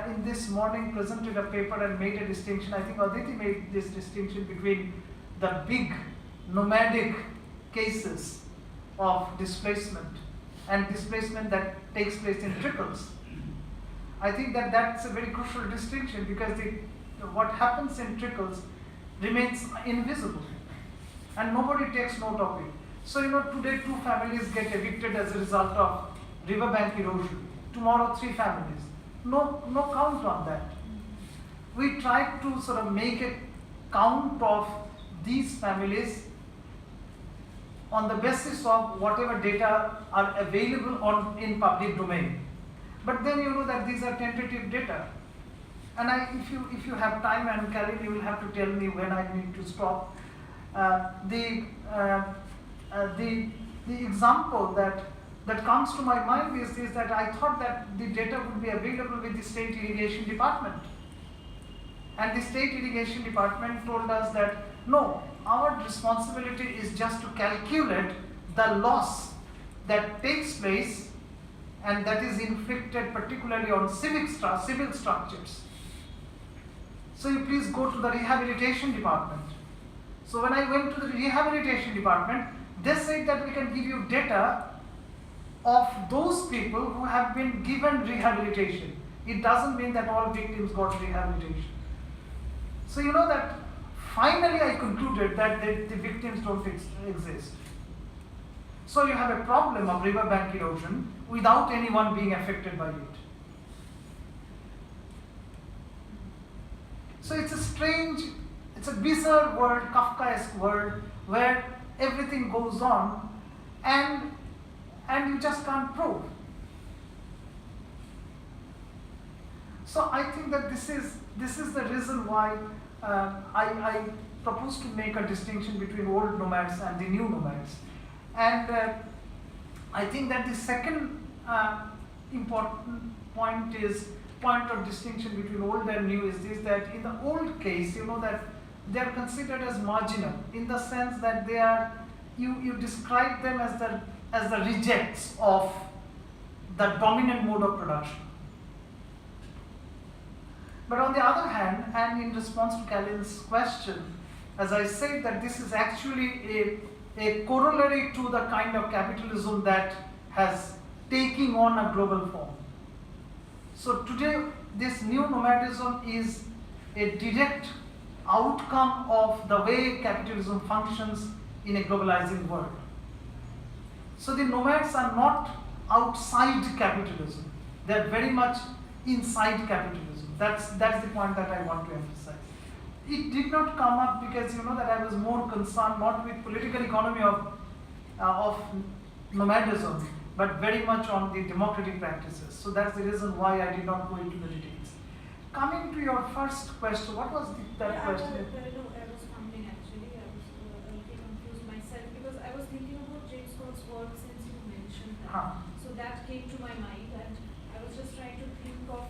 in this morning presented a paper and made a distinction. I think Aditi made this distinction between the big nomadic cases of displacement and displacement that takes place in trickles. I think that that's a very crucial distinction, because what happens in trickles remains invisible and nobody takes note of it. So today 2 families get evicted as a result of riverbank erosion. Tomorrow 3 families. No count on that. We tried to sort of make a count of these families on the basis of whatever data are available in public domain. But then you know that these are tentative data. And if you have time, and Karin, you will have to tell me when I need to stop. The example that comes to my mind is that I thought that the data would be available with the state irrigation department. And the state irrigation department told us that no, our responsibility is just to calculate the loss that takes place and that is inflicted particularly on civil structures. So you please go to the rehabilitation department. So when I went to the rehabilitation department, they said that we can give you data of those people who have been given rehabilitation. It doesn't mean that all victims got rehabilitation. So you know that finally I concluded that the victims don't exist. So you have a problem of riverbank erosion without anyone being affected by it. So it's a strange, it's a bizarre world, Kafkaesque world, where everything goes on and you just can't prove. So I think that this is the reason why I propose to make a distinction between old nomads and the new nomads. And I think that the second important point of distinction between old and new is this, that in the old case, you know that they are considered as marginal, in the sense that they are, you describe them as the rejects of the dominant mode of production. But on the other hand, and in response to Kalin's question, as I said, that this is actually a corollary to the kind of capitalism that has taken on a global form. So today, this new nomadism is a direct outcome of the way capitalism functions in a globalizing world. So the nomads are not outside capitalism. They are very much inside capitalism. That's the point that I want to emphasize. It did not come up because you know that I was more concerned not with political economy of nomadism, but very much on the democratic practices. So that's the reason why I did not go into the details. Coming to your first question, what was that question? I was wondering actually, I was a little confused myself because I was thinking about James Scott's work since you mentioned that. So that came to my mind, and I was just trying to think of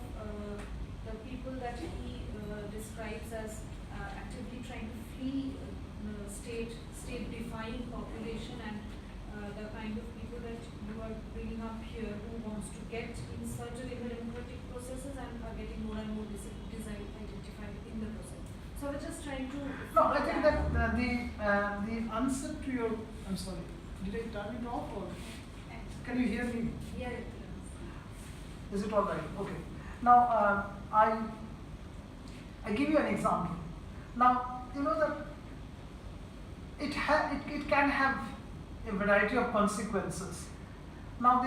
the people that he describes as actively trying to flee state-defying population, and the kind of people that you are bringing up here who wants to get inserted in the democratic processes and are getting more and more disidentified in the process. So I was just trying to... No, I think that the answer to your... I'm sorry, did I turn it off or... Can you hear me? Yeah. Is it all right? Okay. Now, I give you an example. Now, you know that it can have a variety of consequences. Now,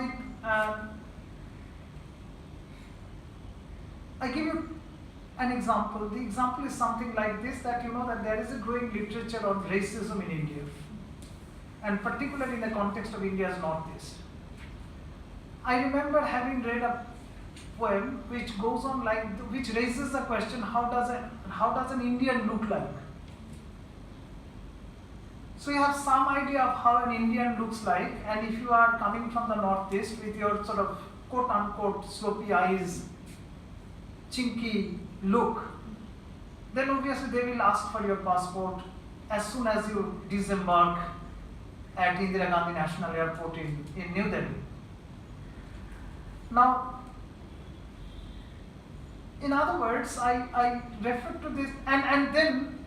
I give you an example. The example is something like this, that you know that there is a growing literature on racism in India, and particularly in the context of India's northeast. I remember having read a poem which goes on like, which raises the question, how does an Indian look like? So you have some idea of how an Indian looks like, and if you are coming from the northeast with your sort of quote unquote slopey eyes, chinky look, then obviously they will ask for your passport as soon as you disembark at Indira Gandhi National Airport in New Delhi. Now, in other words, I refer to this, and then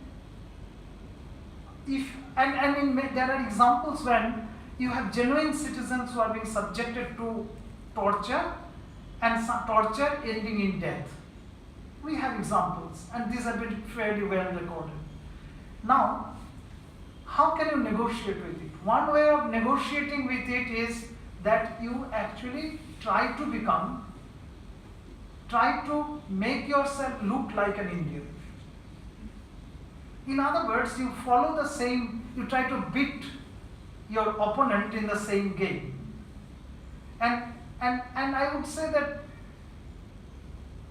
if there are examples when you have genuine citizens who are being subjected to torture, and torture ending in death. We have examples, and these have been fairly well recorded. Now, how can you negotiate with it? One way of negotiating with it is that you actually try to make yourself look like an Indian. In other words, you follow the same, you try to beat your opponent in the same game. And I would say that,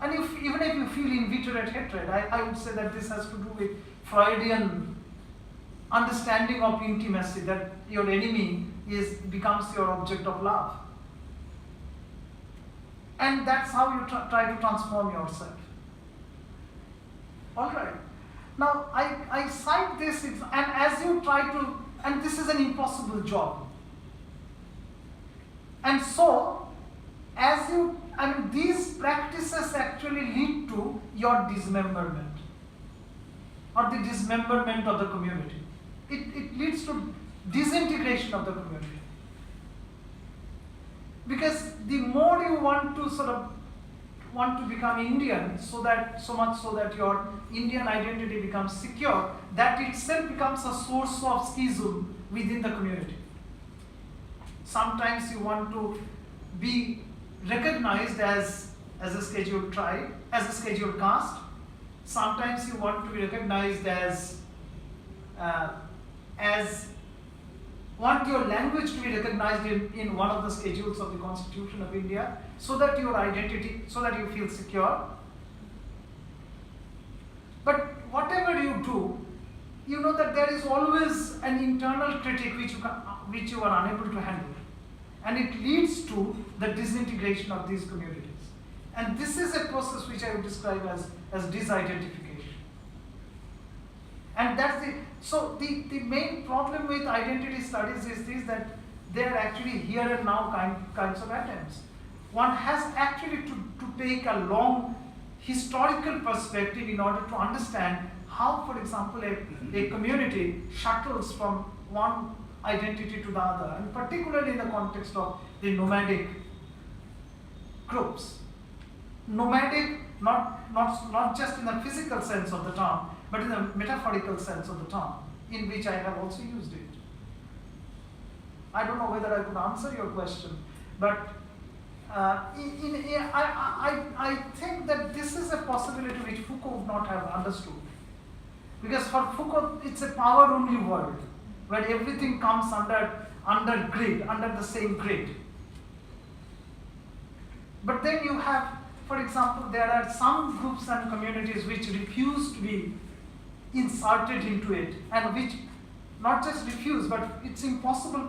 and even if you feel inveterate hatred, I would say that this has to do with Freudian understanding of intimacy, that your enemy becomes your object of love. And that's how you try to transform yourself. All right. Now, I cite this, and as you try to, and this is an impossible job. And so, these practices actually lead to your dismemberment, or the dismemberment of the community. It leads to disintegration of the community. Because the more you want to become Indian, so much so that your Indian identity becomes secure, that itself becomes a source of schism within the community. Sometimes you want to be recognized as a scheduled tribe, as a scheduled caste. Sometimes you want to be recognized as want your language to be recognized in one of the schedules of the Constitution of India, so that your identity, so that you feel secure. But whatever you do, you know that there is always an internal critic which you are unable to handle. And it leads to the disintegration of these communities. And this is a process which I would describe as disidentification. And so the main problem with identity studies is this, that they are actually here and now kinds of attempts. One has actually to take a long historical perspective in order to understand how, for example, a community shuttles from one identity to the other, and particularly in the context of the nomadic groups. Nomadic, not just in the physical sense of the term, but in the metaphorical sense of the term, in which I have also used it. I don't know whether I could answer your question, but I think that this is a possibility which Foucault would not have understood. Because for Foucault, it's a power-only world, where everything comes under grid, under the same grid. But then you have, for example, there are some groups and communities which refuse to be inserted into it, and which not just refuse, but it's impossible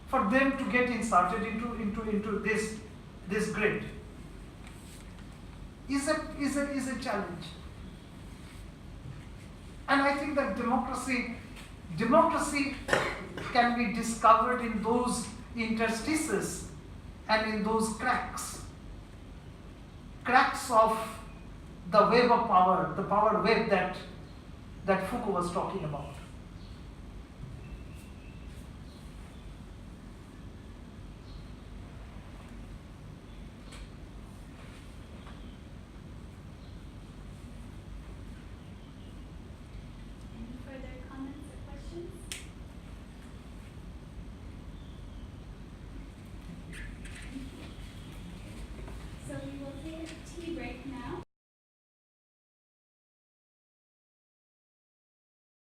for them to get inserted into this grid. Is a challenge. And I think that democracy can be discovered in those interstices and in those cracks of the web of power, the power web that Foucault was talking about.